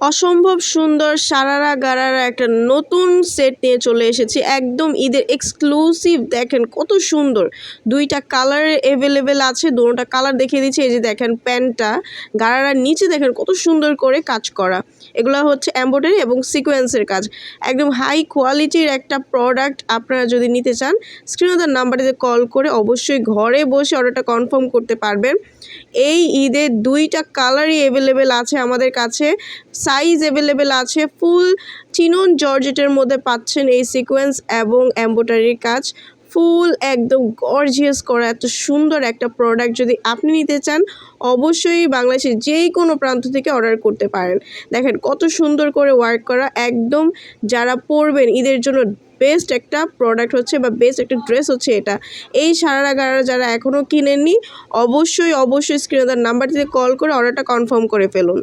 অসম্ভব সুন্দর সারারা গারারা একটা নতুন সেট নিয়ে চলে এসেছি, একদম ঈদের এক্সক্লুসিভ। দেখেন কত সুন্দর, দুইটা কালার অ্যাভেলেবেল আছে, দুটোটা কালার দেখিয়ে দিচ্ছি। এই যে দেখেন প্যান্টটা, গারারার নিচে দেখেন কত সুন্দর করে কাজ করা। এগুলো হচ্ছে এমব্রয়ডারি এবং সিকোয়েন্সের কাজ, একদম হাই কোয়ালিটির একটা প্রোডাক্ট। আপনারা যদি নিতে চান স্ক্রিনে দেওয়া নাম্বারটিতে কল করে অবশ্যই ঘরে বসে অর্ডারটা কনফার্ম করতে পারবেন। এই ঈদের দুইটা কালারই অ্যাভেলেবেল আছে আমাদের কাছে, সাইজ অ্যাভেলেবেল আছে। ফুল চিনন জর্জেটের মধ্যে পাচ্ছেন এই সিকোয়েন্স এবং এমব্রয়ডারির কাজ, ফুল একদম গর্জিয়াস করা এত সুন্দর একটা প্রোডাক্ট। যদি আপনি নিতে চান অবশ্যই বাংলাদেশের যেই কোনো প্রান্ত থেকে অর্ডার করতে পারেন। দেখেন কত সুন্দর করে ওয়ার্ক করা, একদম যারা পরবেন ঈদের জন্য বেস্ট একটা প্রোডাক্ট হচ্ছে বা বেস্ট একটা ড্রেস হচ্ছে এটা। এই সারারা গারারা যারা এখনও কিনেননি অবশ্যই স্ক্রিনে দেওয়া নাম্বারটিতে কল করে অর্ডারটা কনফার্ম করে ফেলুন।